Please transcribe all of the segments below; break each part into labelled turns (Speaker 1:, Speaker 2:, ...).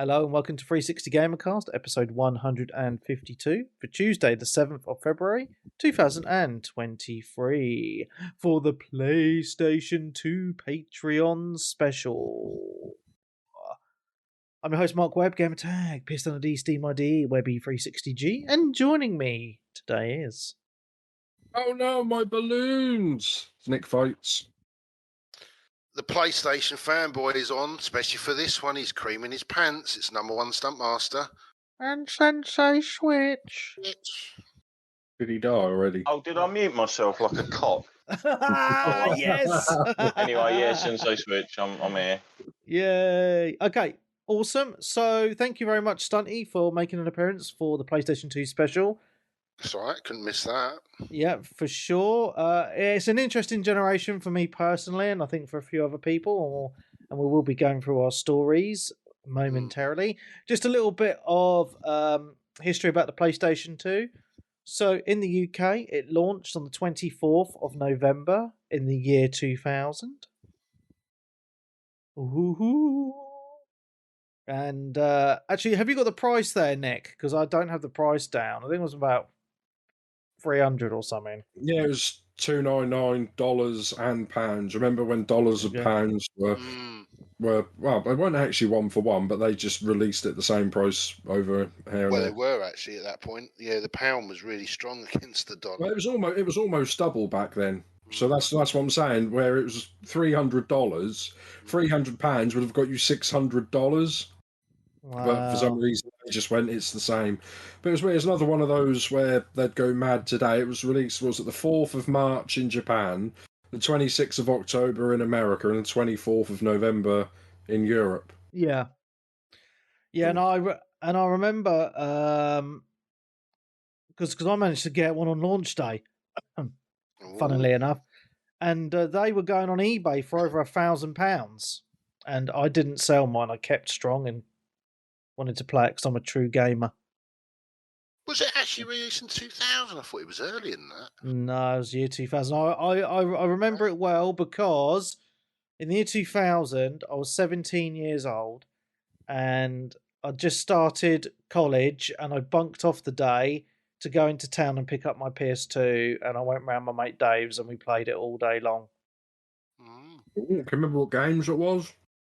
Speaker 1: Hello and welcome to 360 Gamercast, episode 152 for Tuesday, the 7th of February, 2023, for the PlayStation 2 Patreon Special. I'm your host, Mark Webb, Gamertag, Piston ID, Steam ID, Webby 360G, and joining me today is...
Speaker 2: Oh no, my balloons! Nick Fights.
Speaker 3: The PlayStation fanboy is on, especially for this one. He's creaming his pants. It's number one Stuntmaster.
Speaker 1: And Sensei Switch.
Speaker 2: Did he die already?
Speaker 4: Oh, did I mute myself like a cop?
Speaker 1: Yes!
Speaker 4: Anyway, yeah, Sensei Switch, I'm here.
Speaker 1: Yay! Okay, awesome. So, thank you very much, Stunty, for making an appearance for the PlayStation 2 Special.
Speaker 3: That's all right, couldn't miss that.
Speaker 1: Yeah, for sure. It's an interesting generation for me personally, and I think for a few other people, and we will be going through our stories momentarily. Just a little bit of history about the PlayStation 2. So, in the UK, it launched on the 24th of November in the year 2000. Ooh. And actually, have you got the price there, Nick? Because I don't have the price down. I think it was about 300 or something.
Speaker 2: Yeah, it was $2.99 and pounds. Remember when dollars and pounds were well, they weren't actually one for one, but they just released it the same price over here.
Speaker 3: Well, they were actually at that point. Yeah, the pound was really strong against the dollar.
Speaker 2: Well, it was almost double back then. So that's what I'm saying. Where it was $300, £300 would have got you $600.
Speaker 1: Wow.
Speaker 2: But for some reason, they just went, it's the same. But it was weird. It's another one of those where they'd go mad today. It was released, was it the 4th of March in Japan, the 26th of October in America, and the 24th of November in Europe.
Speaker 1: Yeah. Yeah, and I remember, because I managed to get one on launch day, funnily enough, and they were going on eBay for over £1,000, and I didn't sell mine. I kept strong and wanted to play it because I'm a true gamer.
Speaker 3: Was it actually released in 2000? I thought it was earlier than that.
Speaker 1: No, it was year 2000. I remember it well because in the year 2000, I was 17 years old and I just started college and I bunked off the day to go into town and pick up my PS2 and I went round my mate Dave's and we played it all day long.
Speaker 2: Can you remember what games it was?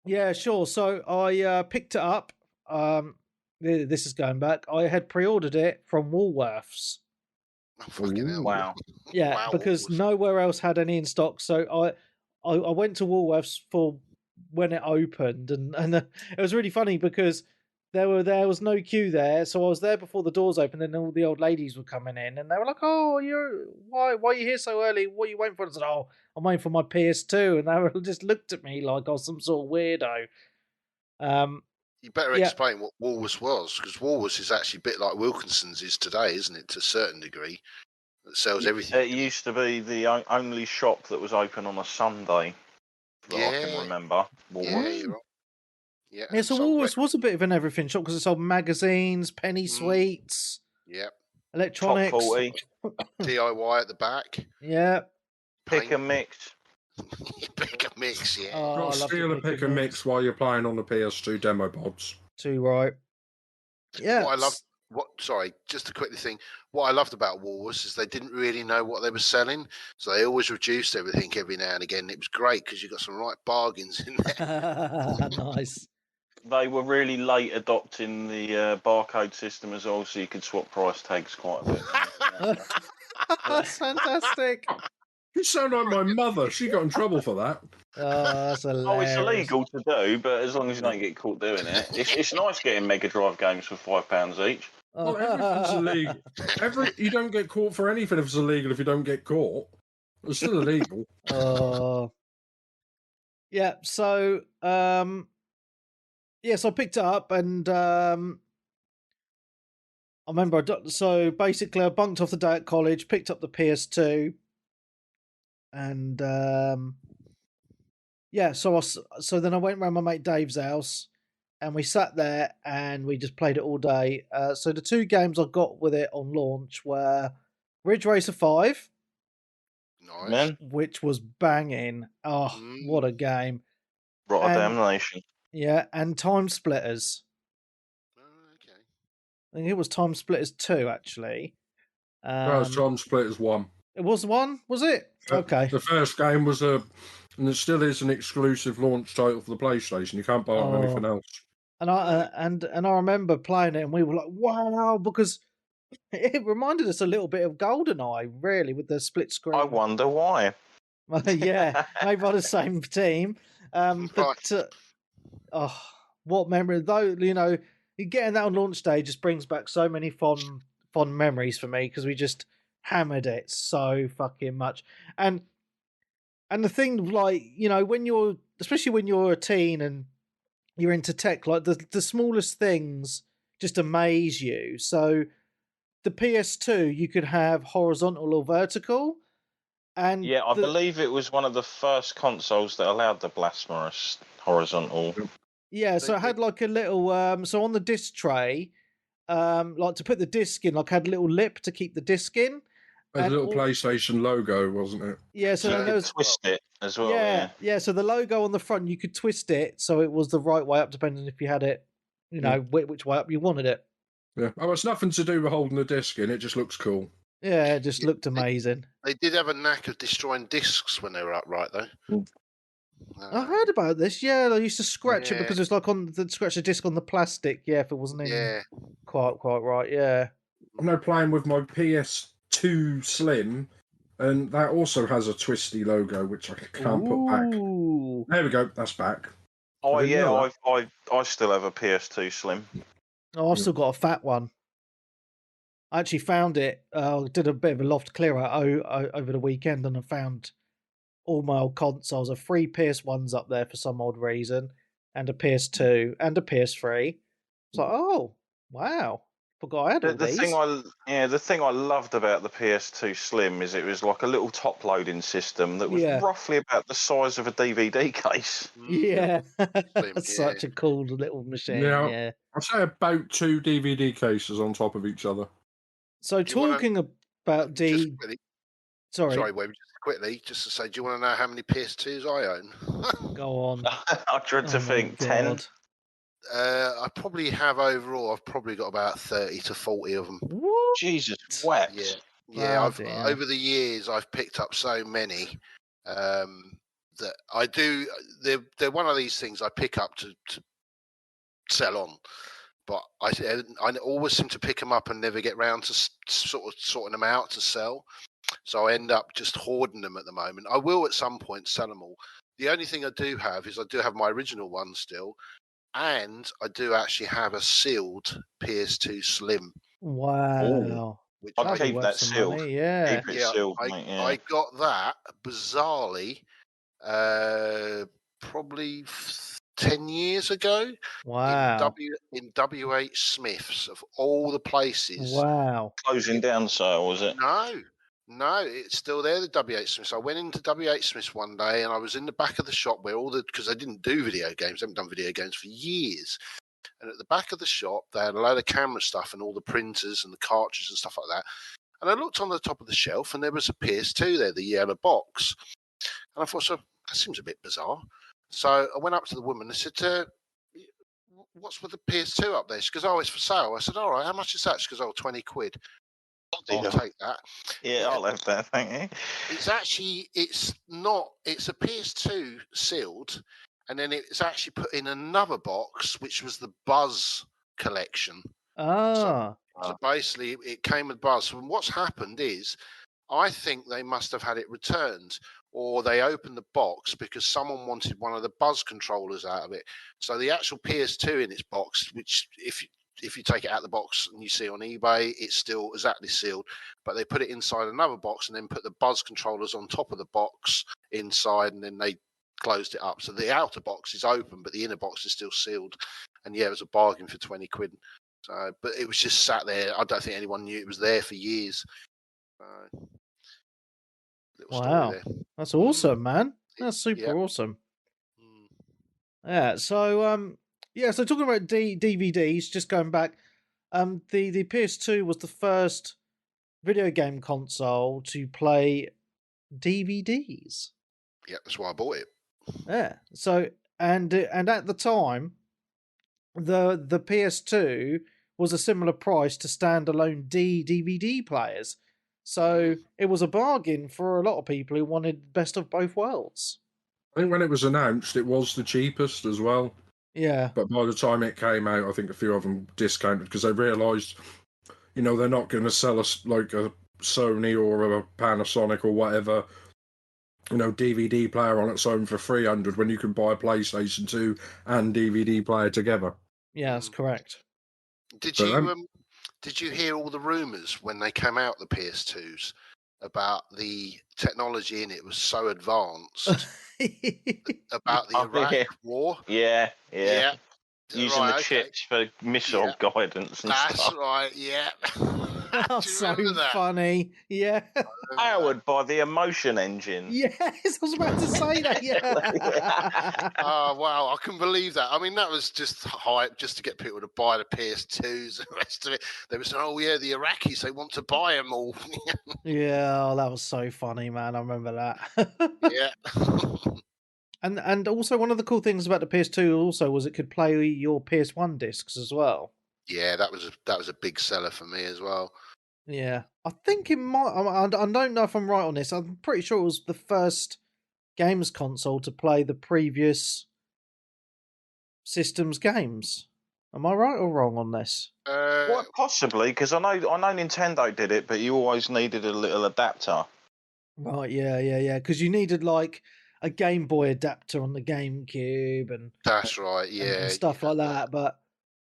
Speaker 1: Yeah, sure. So I picked it up. This is going back. I had pre-ordered it from Woolworths.
Speaker 3: Oh, fucking hell.
Speaker 4: Wow.
Speaker 1: Yeah,
Speaker 3: Wow,
Speaker 1: because
Speaker 3: Woolworths.
Speaker 1: nowhere else had any in stock. So I went to Woolworths for when it opened, and it was really funny because there was no queue there. So I was there before the doors opened, and all the old ladies were coming in, and they were like, "Oh, why are you here so early? What are you waiting for?" And I said, "Oh, I'm waiting for my PS2," and they were just looked at me like I was some sort of weirdo.
Speaker 3: You better explain what Woolworths was, because Woolworths is actually a bit like Wilkinson's is today, isn't it, to a certain degree? It sells everything.
Speaker 4: It used to be the only shop that was open on a Sunday that I can remember.
Speaker 3: Yeah, you're right.
Speaker 1: Yeah, so Woolworths was a bit of an everything shop because it sold magazines, penny sweets, electronics,
Speaker 4: Top 40.
Speaker 3: DIY at the back.
Speaker 1: Yeah.
Speaker 4: Pick and mix.
Speaker 3: Pick and mix, yeah.
Speaker 1: Oh,
Speaker 2: Not steal a pick and mix while you're playing on the PS2 demo pods.
Speaker 1: Too right. Yeah.
Speaker 3: Sorry, just to quickly thing. What I loved about Woolworths is they didn't really know what they were selling, so they always reduced everything every now and again. It was great because you got some right bargains in there.
Speaker 1: Nice.
Speaker 4: They were really late adopting the barcode system as well, so you could swap price tags quite a bit.
Speaker 1: That's fantastic.
Speaker 2: You sound like my mother. She got in trouble for that.
Speaker 1: Oh, that's hilarious.
Speaker 4: Oh, it's illegal to do, but as long as you don't get caught doing it. It's nice getting Mega Drive games for £5 each.
Speaker 2: Well, everything's illegal. You don't get caught for anything if it's illegal if you don't get caught. It's still illegal.
Speaker 1: Yeah, so so I picked it up and I remember so basically I bunked off the day at college, picked up the PS2 and so then I went round my mate Dave's house and we sat there and we just played it all day. So the two games I got with it on launch were Ridge Racer 5,
Speaker 3: Nice.
Speaker 1: which was banging. Oh, what a game.
Speaker 4: Rotterdam Nation.
Speaker 1: Yeah, and Time Splitters. I think it was Time Splitters 2, actually.
Speaker 2: No, it's Time Splitters 1.
Speaker 1: It was one, was it? Okay.
Speaker 2: The first game was and it still is an exclusive launch title for the PlayStation. You can't buy it on anything else.
Speaker 1: And I remember playing it, and we were like, "Wow!" Because it reminded us a little bit of GoldenEye, really, with the split screen.
Speaker 4: I wonder why.
Speaker 1: Yeah, made by the same team. But what memory! Though getting that on launch day just brings back so many fond memories for me, because we just hammered it so fucking much. And the thing, like, especially when you're a teen and you're into tech, like the smallest things just amaze you. So the PS2, you could have horizontal or vertical. And
Speaker 4: yeah, I believe it was one of the first consoles that allowed the blasphemous horizontal.
Speaker 1: Yeah, so it had like a little so on the disc tray, like to put the disc in, like had a little lip to keep the disc in.
Speaker 2: There's a little PlayStation logo, wasn't it?
Speaker 1: Yeah, so
Speaker 4: you could twist it as well.
Speaker 1: Yeah. So the logo on the front, you could twist it so it was the right way up, depending if you had it, which way up you wanted it.
Speaker 2: Yeah, it's nothing to do with holding the disc in. It just looks cool.
Speaker 1: Yeah, it just looked amazing.
Speaker 3: They did have a knack of destroying discs when they were upright, though.
Speaker 1: I heard about this. Yeah, they used to scratch it because it's like scratch the disc on the plastic. Yeah, if it wasn't in quite right. Yeah.
Speaker 2: I'm now playing with my PS2 Slim, and that also has a twisty logo which I can't put back. There we go. That's back.
Speaker 4: Oh yeah, I still have a PS2 Slim.
Speaker 1: Oh, I've still got a fat one. I actually found it. Did a bit of a loft clear out over the weekend, and I found all my old consoles. 3 PS1s up there for some odd reason, and a PS2 and a PS3. It's like, oh wow, forgot I had all these.
Speaker 4: The thing I loved about the PS2 Slim is it was like a little top loading system that was roughly about the size of a DVD case.
Speaker 1: Yeah, that's such a cool little machine. Yeah.
Speaker 2: I'd say about 2 DVD cases on top of each other.
Speaker 1: So talking about
Speaker 3: Sorry, Webby, just quickly, just to say, do you want to know how many PS2s I own?
Speaker 1: Go on.
Speaker 4: I dread to think 10.
Speaker 3: I probably have overall. I've probably got about 30 to 40 of them.
Speaker 1: What?
Speaker 4: Jesus wept.
Speaker 3: Yeah. Over the years, I've picked up so many that I do. They're one of these things I pick up to sell on. But I always seem to pick them up and never get round to sort of sorting them out to sell. So I end up just hoarding them at the moment. I will at some point sell them all. The only thing I do have is I do have my original one still. And I do actually have a sealed PS2 Slim.
Speaker 1: Wow.
Speaker 3: Which
Speaker 4: I'd keep that sealed.
Speaker 1: Money, yeah.
Speaker 4: Keep it sealed, mate,
Speaker 3: I got that, bizarrely, probably 10 years ago.
Speaker 1: Wow.
Speaker 3: In WH Smith's, of all the places.
Speaker 1: Wow.
Speaker 4: Closing down sale, was it?
Speaker 3: No, it's still there, the WH Smith's. I went into WH Smith's one day and I was in the back of the shop where because they didn't do video games, they haven't done video games for years. And at the back of the shop, they had a load of camera stuff and all the printers and the cartridges and stuff like that. And I looked on the top of the shelf and there was a PS2 there, the yellow box. And I thought, so that seems a bit bizarre. So I went up to the woman and I said, what's with the PS2 up there? She goes, oh, it's for sale. I said, all right, how much is that? She goes, oh, 20 quid. I'll take that.
Speaker 4: Yeah, I'll have that, thank you.
Speaker 3: It's a PS2 sealed, and then it's actually put in another box, which was the Buzz collection. So basically, it came with Buzz. And what's happened is, I think they must have had it returned, or they opened the box because someone wanted one of the Buzz controllers out of it. So the actual PS2 in its box, which if you take it out of the box and you see on eBay, it's still exactly sealed, but they put it inside another box and then put the Buzz controllers on top of the box inside, and then they closed it up. So the outer box is open, but the inner box is still sealed. And yeah, it was a bargain for 20 quid. So, but it was just sat there. I don't think anyone knew it was there for years.
Speaker 1: Wow, that's awesome, man. That's super awesome. Yeah. So so talking about DVDs, just going back, the PS2 was the first video game console to play DVDs.
Speaker 3: Yeah, that's why I bought it.
Speaker 1: Yeah. So and at the time, the PS2 was a similar price to standalone DVD players. So it was a bargain for a lot of people who wanted best of both worlds.
Speaker 2: I think when it was announced, it was the cheapest as well.
Speaker 1: Yeah.
Speaker 2: But by the time it came out, I think a few of them discounted because they realised, they're not going to sell us like a Sony or a Panasonic or whatever, DVD player on its own for 300 when you can buy a PlayStation 2 and DVD player together.
Speaker 1: Yeah, that's correct.
Speaker 3: Did you hear all the rumours when they came out, the PS2s, about the technology in it was so advanced about the Iraq War?
Speaker 4: Yeah. Using the chips for missile guidance and stuff.
Speaker 3: That's right, yeah.
Speaker 1: That's so funny. Yeah.
Speaker 4: Powered by the emotion engine.
Speaker 1: Yes, I was about to say that, yeah.
Speaker 3: Oh, wow, I can believe that. I mean, that was just hype just to get people to buy the PS2s and the rest of it. They were saying, oh, yeah, the Iraqis, they want to buy them all.
Speaker 1: Yeah, that was so funny, man. I remember that.
Speaker 3: Yeah.
Speaker 1: And also one of the cool things about the PS2 also was it could play your PS1 discs as well.
Speaker 3: Yeah, that was a big seller for me as well.
Speaker 1: Yeah, I think it might. I don't know if I'm right on this. I'm pretty sure it was the first games console to play the previous system's games. Am I right or wrong on this?
Speaker 4: Well, possibly, because I know Nintendo did it, but you always needed a little adapter.
Speaker 1: Right, yeah. Because you needed like a Game Boy adapter on the GameCube and
Speaker 3: that's right, yeah,
Speaker 1: and stuff like that. But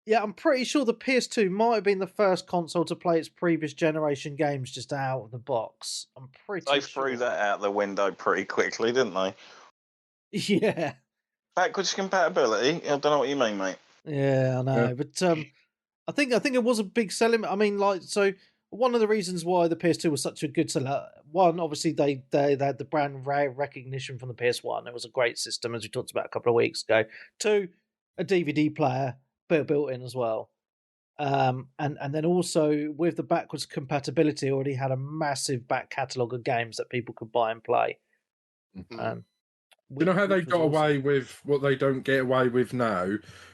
Speaker 1: yeah, I'm pretty sure the PS2 might have been the first console to play its previous generation games just out of the box. I'm pretty sure.
Speaker 4: They threw that out the window pretty quickly, didn't they?
Speaker 1: Yeah.
Speaker 4: Backwards compatibility? I don't know what you mean, mate.
Speaker 1: Yeah, I know. Yeah. But I think it was a big selling. I mean, like, so one of the reasons why the PS2 was such a good seller, one, obviously they had the brand recognition from the PS1. It was a great system, as we talked about a couple of weeks ago. Two, a DVD player built in as well. And then also with the backwards compatibility, already had a massive back catalogue of games that people could buy and play.
Speaker 2: You know how they got away with what they don't get away with now?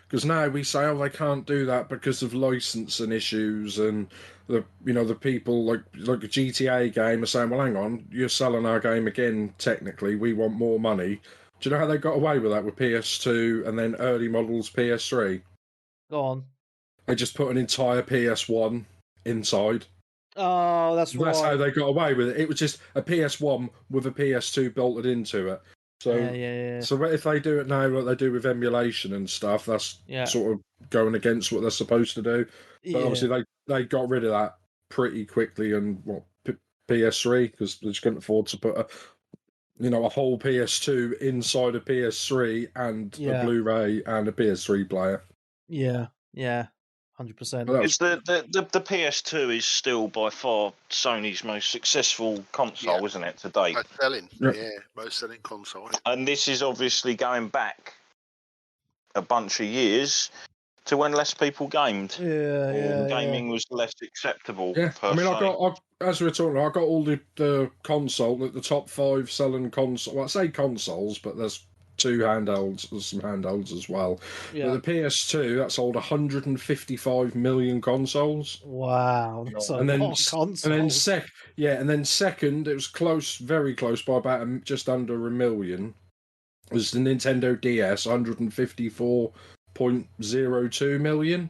Speaker 2: Because now we say, oh, they can't do that because of licensing issues, and the people like a GTA game are saying, well, hang on, you're selling our game again. Technically, we want more money. Do you know how they got away with that with PS2 and then early models PS3?
Speaker 1: Go on.
Speaker 2: They just put an entire PS1 inside.
Speaker 1: Oh, that's right.
Speaker 2: That's how they got away with it. It was just a PS1 with a PS2 bolted into it. So,
Speaker 1: yeah.
Speaker 2: So if they do it now, like they do with emulation and stuff, that's sort of going against what they're supposed to do. But obviously, they got rid of that pretty quickly, and PS3 because they just couldn't afford to put a whole PS2 inside a PS3 and a Blu-ray and a PS3 player.
Speaker 1: Yeah, 100%.
Speaker 4: Because the PS2 is still by far Sony's most successful console, isn't it, to date?
Speaker 3: Most selling console.
Speaker 4: And this is obviously going back a bunch of years to when less people gamed. Gaming was less acceptable.
Speaker 2: Yeah, I mean, as we were talking, I got all the console, the top 5 selling console. Well, I say consoles, but there's 2 handhelds, there's some handhelds as well. Yeah. But the PS2, that sold 155 million consoles.
Speaker 1: Wow, that's a lot of consoles.
Speaker 2: And then second, it was close, very close by about just under 1 million. It was the Nintendo DS, 154.02 million.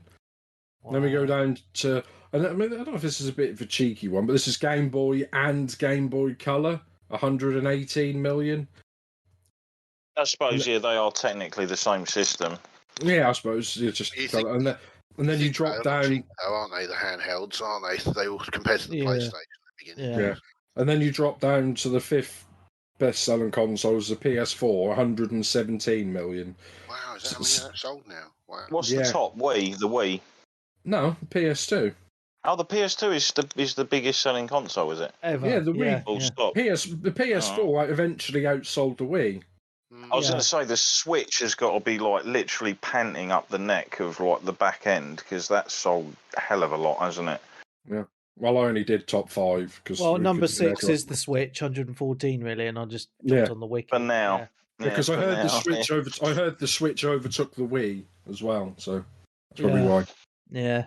Speaker 2: Wow. Then we go down to, I don't know if this is a bit of a cheeky one, but this is Game Boy and Game Boy Color, 118 million.
Speaker 4: I suppose, they are technically the same system.
Speaker 2: Yeah, I suppose. It's just and then you drop down.
Speaker 3: Aren't they the handhelds? Aren't they? They all compared to the PlayStation at the beginning.
Speaker 2: Yeah, and then you drop down to the 5th best-selling console, the PS4, 117 million.
Speaker 3: Wow, is that how many that's sold now? Wow.
Speaker 4: What's the top? Wii, the Wii.
Speaker 2: No, PS2.
Speaker 4: Oh, the PS2 is the biggest selling console, is it?
Speaker 1: Ever.
Speaker 2: Yeah, the Wii. The PS4 eventually outsold the Wii.
Speaker 4: I was going to say the Switch has got to be like literally panting up the neck of like the back end because that's sold a hell of a lot, hasn't it?
Speaker 2: Yeah. Well, I only did top 5 because.
Speaker 1: Well, number 6 is the Switch, 114 million. I just jumped on the wiki.
Speaker 4: For now,
Speaker 2: because I heard the Switch I heard the Switch overtook the Wii as well, so that's probably why.
Speaker 1: Yeah.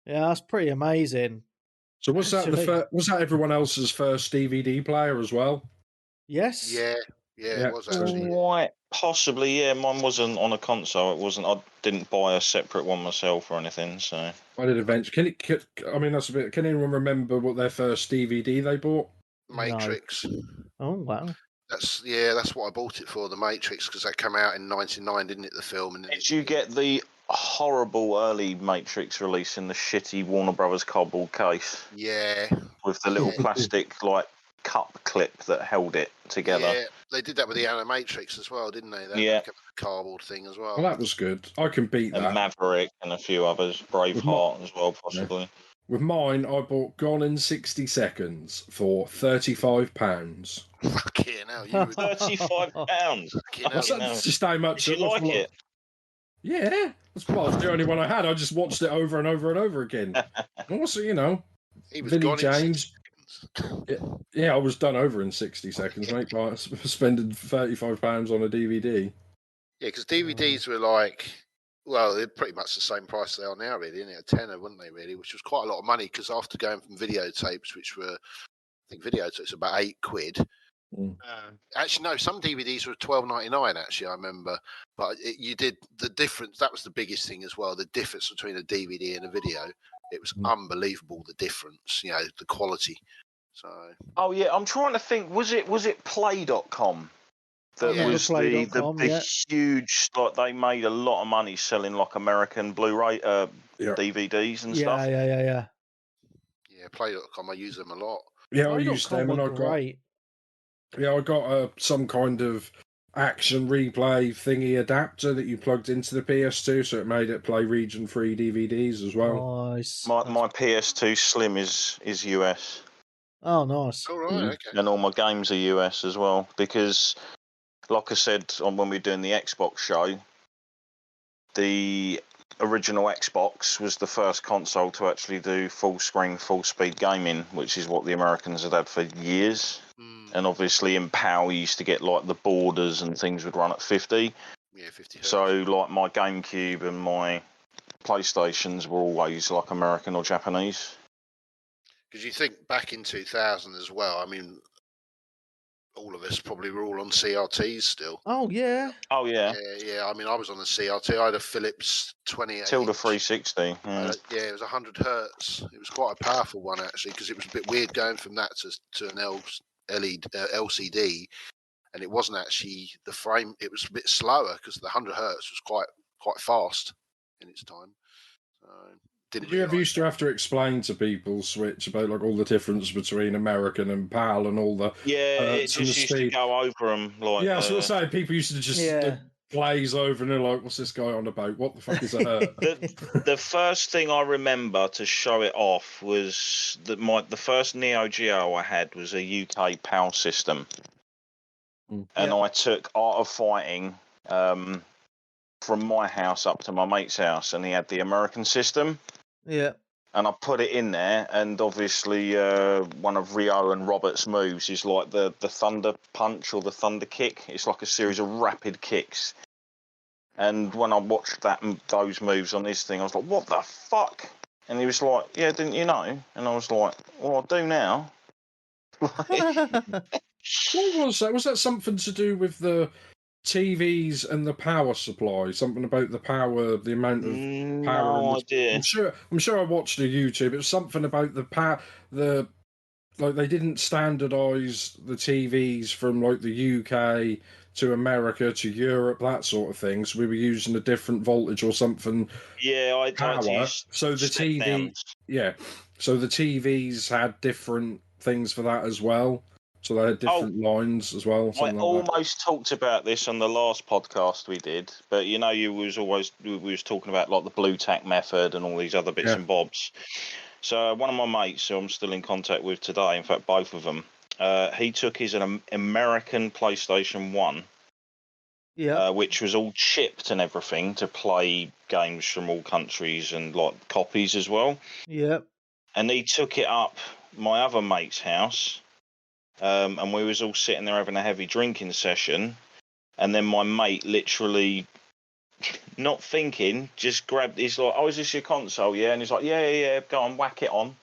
Speaker 1: Yeah, that's pretty amazing.
Speaker 2: So was that was that everyone else's first DVD player as well?
Speaker 1: Yes.
Speaker 3: Yeah, it was actually.
Speaker 4: Quite possibly, yeah. Mine wasn't on a console. It wasn't. I didn't buy a separate one myself or anything. So
Speaker 2: I did eventually. I mean, that's a bit. Can anyone remember what their first DVD they bought?
Speaker 3: Matrix.
Speaker 1: No. Oh wow.
Speaker 3: That's what I bought it for, the Matrix, because that came out in '99, didn't it? The film. And
Speaker 4: did you get the horrible early Matrix release in the shitty Warner Brothers cardboard case?
Speaker 3: Yeah.
Speaker 4: With the little plastic cup clip that held it together.
Speaker 3: Yeah, they did that with the Animatrix as well, didn't they?
Speaker 4: Yeah.
Speaker 3: The cardboard thing as well.
Speaker 2: Well, that was good. I can beat that.
Speaker 4: And Maverick and a few others, Braveheart as well, possibly. Yeah.
Speaker 2: With mine, I bought Gone in 60 Seconds for £35.
Speaker 3: Fucking hell, you were
Speaker 4: £35.
Speaker 2: That's just how much.
Speaker 4: Did you like it?
Speaker 2: Yeah, that's the only one I had. I just watched it over and over and over again. Also,
Speaker 3: he was
Speaker 2: Billy
Speaker 3: gone
Speaker 2: James. Yeah, I was done over in 60 seconds, mate, by spending £35 on a DVD.
Speaker 3: Yeah, because DVDs were they're pretty much the same price they are now, really, isn't it? A tenner, wouldn't they, really? Which was quite a lot of money, because after going from videotapes, which were, I think videotapes were about £8. Actually, no, some DVDs were $12.99. Actually, I remember, but you did the difference. That was the biggest thing as well. The difference between a DVD and a video. It was unbelievable. The difference, the quality. So.
Speaker 4: Oh yeah, I'm trying to think. Was it Play.com? That was the huge. They made a lot of money selling American Blu-ray DVDs and stuff.
Speaker 1: Yeah.
Speaker 3: Yeah, Play.com. I use them a lot.
Speaker 2: Yeah, I used them, and I got some kind of action replay thingy adapter that you plugged into the PS2, so it made it play region free DVDs as well.
Speaker 1: Nice.
Speaker 4: My PS2 Slim is US.
Speaker 1: Oh, nice.
Speaker 3: All right, okay.
Speaker 4: And all my games are US as well, because, like I said when we were doing the Xbox show, the original Xbox was the first console to actually do full screen, full speed gaming, which is what the Americans had for years. And obviously in PAL you used to get the borders and things would run at 50.
Speaker 3: Yeah, 50 hertz.
Speaker 4: So my GameCube and my PlayStations were always American or Japanese.
Speaker 3: Because you think back in 2000 as well, I mean, all of us probably were all on CRTs still.
Speaker 1: Oh, yeah.
Speaker 4: Oh, yeah.
Speaker 3: Yeah. I mean, I was on the CRT. I had a Philips 28.
Speaker 4: Tilda 360.
Speaker 3: Yeah. It was 100 hertz. It was quite a powerful one, actually, because it was a bit weird going from that to an LCD. And it wasn't actually the frame. It was a bit slower because the 100 hertz was quite fast in its time. Did
Speaker 2: you ever used to have to explain to people, Switch, about all the difference between American and PAL and all the
Speaker 4: it just used to go over them
Speaker 2: yeah, that's what I'm saying. People used to just glaze over and they're like, "What's this guy on about? What the fuck is a hurt?"
Speaker 4: the first thing I remember to show it off was that the first Neo Geo I had was a UK PAL system, and I took Art of Fighting from my house up to my mate's house, and he had the American system.
Speaker 1: Yeah.
Speaker 4: And I put it in there, and obviously one of Rio and Robert's moves is the Thunder Punch or the Thunder Kick. It's like a series of rapid kicks. And when I watched those moves on this thing, I was like, what the fuck? And he was like, yeah, didn't you know? And I was like, well, I do now.
Speaker 2: What was that? Was that something to do with the TVs and the power supply? Something about the power, the amount of power.
Speaker 4: No idea.
Speaker 2: I'm sure I watched a YouTube. It was something about the power. They didn't standardise the TVs from the UK to America to Europe, that sort of thing. So we were using a different voltage or something.
Speaker 4: Yeah, I
Speaker 2: power. So the TV, so the TVs had different things for that as well. So they had different lines as well.
Speaker 4: I almost talked about this on the last podcast we did, but we was talking about the blue tack method and all these other bits and bobs. So one of my mates, who I'm still in contact with today, in fact both of them, he took his American PlayStation 1, which was all chipped and everything to play games from all countries and copies as well.
Speaker 1: Yep.
Speaker 4: And he took it up my other mate's house. And we was all sitting there having a heavy drinking session, and then my mate literally not thinking, just grabbed. He's like, "Oh, is this your console?" Yeah, and he's like, "Yeah, go on, whack it on."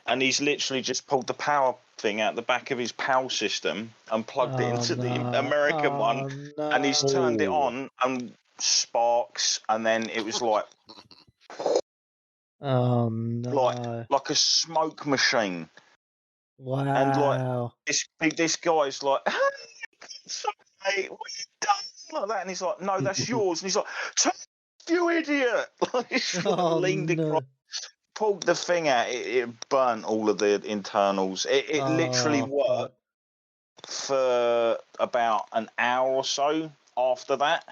Speaker 4: And he's literally just pulled the power thing out the back of his PAL system and plugged it into the American one, and he's turned it on and sparks, and then it was like, like a smoke machine.
Speaker 1: Wow.
Speaker 4: And like this guy's like, "Hey, what you done?" Like that, and he's like, "No, that's yours." And he's like, "You idiot!" Like, he's like leaned across, pulled the thing out. It burnt all of the internals. It literally worked for about an hour or so after that.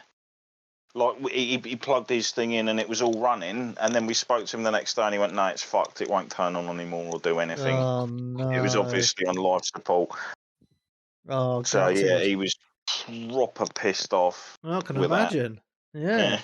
Speaker 4: Like he plugged his thing in and it was all running, and then we spoke to him the next day and he went, "No, it's fucked. It won't turn on anymore or do anything."
Speaker 1: Oh, no.
Speaker 4: It was obviously on life support.
Speaker 1: Oh,
Speaker 4: so
Speaker 1: gutted.
Speaker 4: yeah, he was proper pissed off.
Speaker 1: I can imagine. Yeah.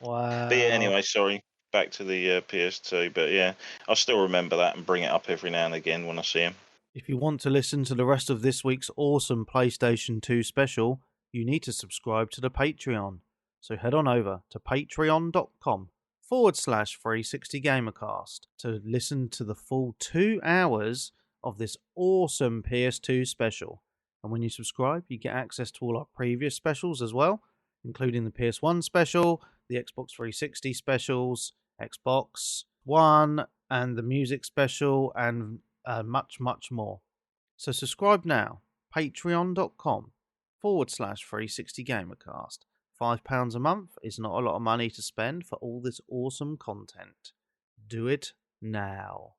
Speaker 1: Wow.
Speaker 4: But yeah, anyway, sorry. Back to the PS2, but yeah, I still remember that and bring it up every now and again when I see him.
Speaker 1: If you want to listen to the rest of this week's awesome PlayStation 2 special, you need to subscribe to the Patreon. So head on over to patreon.com/360gamercast to listen to the full 2 hours of this awesome PS2 special. And when you subscribe, you get access to all our previous specials as well, including the PS1 special, the Xbox 360 specials, Xbox One, and the music special, and much, much more. So subscribe now, patreon.com/360gamercast. £5 a month is not a lot of money to spend for all this awesome content. Do it now.